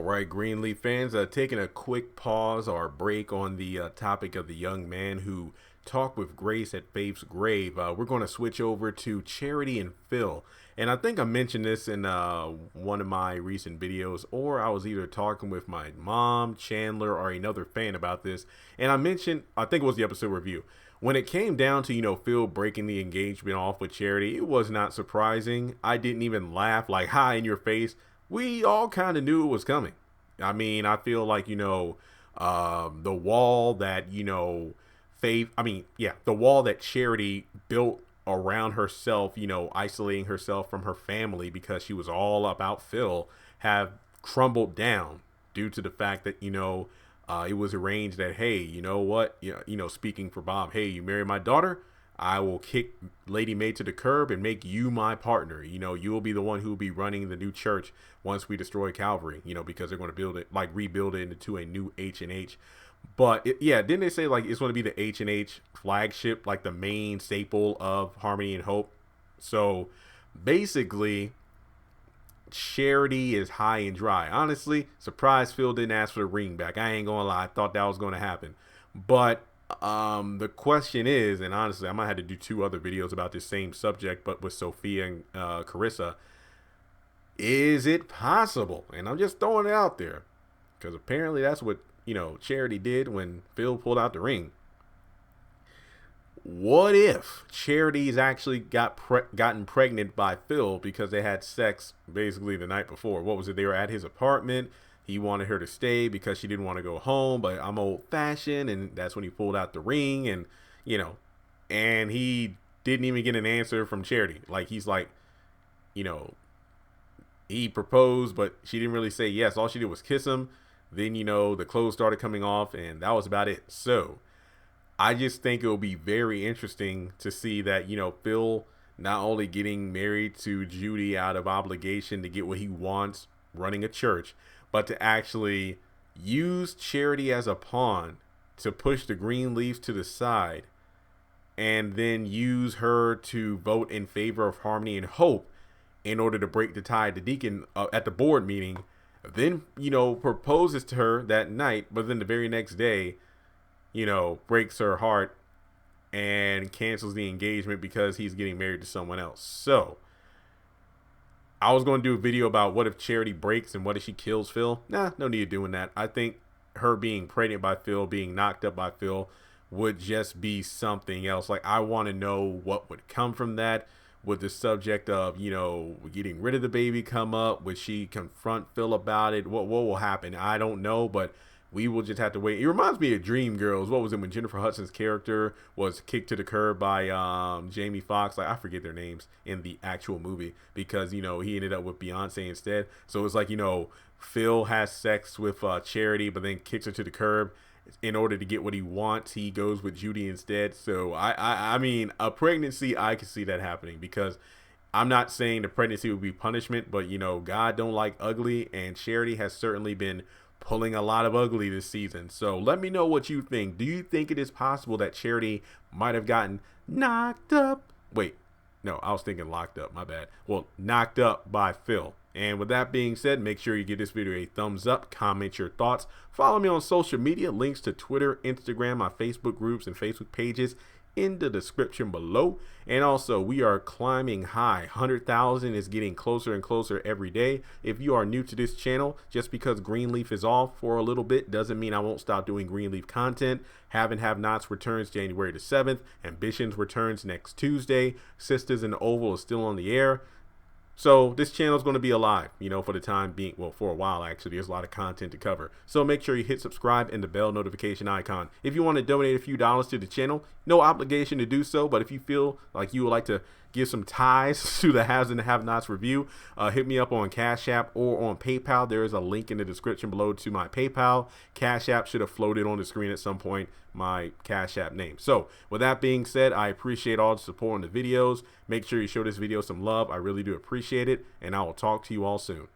All right, Greenleaf fans, taking a quick pause or break on the topic of the young man who talked with Grace at Faith's grave. We're going to switch over to Charity and Phil. And I think I mentioned this in one of my recent videos, or I was either talking with my mom, Chandler, or another fan about this. And I mentioned, I think it was the episode review. When it came down to, Phil breaking the engagement off with Charity, it was not surprising. I didn't even laugh like, hi, in your face. We all kind of knew it was coming. I mean, I feel like, the wall that, the wall that Charity built around herself, isolating herself from her family because she was all about Phil, have crumbled down due to the fact that, it was arranged that, hey, you know what, speaking for Bob, hey, you marry my daughter, I will kick Lady May to the curb and make you my partner. You'll be the one who will be running the new church once we destroy Calvary, because they're going to build it, like rebuild it into a new H&H. But didn't they say like it's going to be the H&H flagship, like the main staple of Harmony and Hope? So basically, Charity is high and dry. Honestly, surprised Phil didn't ask for the ring back. I ain't gonna lie, I thought that was going to happen. But the question is, and honestly, I might have to do 2 other videos about this same subject, but with Sophia and Carissa, is it possible? And I'm just throwing it out there because apparently that's what, Charity did when Phil pulled out the ring. What if Charity's actually gotten pregnant by Phil because they had sex basically the night before? What was it? They were at his apartment. He wanted her to stay because she didn't want to go home, but I'm old fashioned. And that's when he pulled out the ring and, and he didn't even get an answer from Charity. Like, he's like, he proposed, but she didn't really say yes. All she did was kiss him. Then, the clothes started coming off and that was about it. So I just think it'll be very interesting to see that, Phil not only getting married to Judy out of obligation to get what he wants running a church, but to actually use Charity as a pawn to push the Greenleafs to the side and then use her to vote in favor of Harmony and Hope in order to break the tie to Deacon at the board meeting, then, proposes to her that night, but then the very next day, breaks her heart and cancels the engagement because he's getting married to someone else. So I was going to do a video about what if Charity breaks and what if she kills Phil. Nah, no need of doing that. I think her being pregnant by Phil, being knocked up by Phil would just be something else. Like, I want to know what would come from that. Would the subject of, getting rid of the baby come up? Would she confront Phil about it? What will happen? I don't know, but we will just have to wait. It reminds me of Dreamgirls. What was it when Jennifer Hudson's character was kicked to the curb by Jamie Foxx? Like, I forget their names in the actual movie because, he ended up with Beyonce instead. So it's like, Phil has sex with Charity, but then kicks her to the curb. In order to get what he wants, he goes with Judy instead. So I mean, a pregnancy, I can see that happening because I'm not saying the pregnancy would be punishment, but God don't like ugly, and Charity has certainly been pulling a lot of ugly this season. So let me know what you think. Do you think it is possible that Charity might have gotten knocked up? Wait, no, I was thinking locked up. My bad. Well, knocked up by Phil. And with that being said, make sure you give this video a thumbs up, comment your thoughts, follow me on social media, links to Twitter, Instagram, my Facebook groups and Facebook pages in the description below. And also, we are climbing high. 100,000 is getting closer and closer every day. If you are new to this channel, just because Greenleaf is off for a little bit doesn't mean I won't stop doing Greenleaf content. Have Nots returns January the 7th. Ambitions returns next Tuesday. Sisters in the Oval is still on the air. So this channel is going to be alive, for the time being. Well, for a while, actually. There's a lot of content to cover. So make sure you hit subscribe and the bell notification icon. If you want to donate a few dollars to the channel, no obligation to do so. But if you feel like you would like to give some ties to the Haves and the Have-Nots review, hit me up on Cash App or on PayPal. There is a link in the description below to my PayPal. Cash App should have floated on the screen at some point, my Cash App name. So with that being said, I appreciate all the support on the videos. Make sure you show this video some love. I really do appreciate it, and I will talk to you all soon.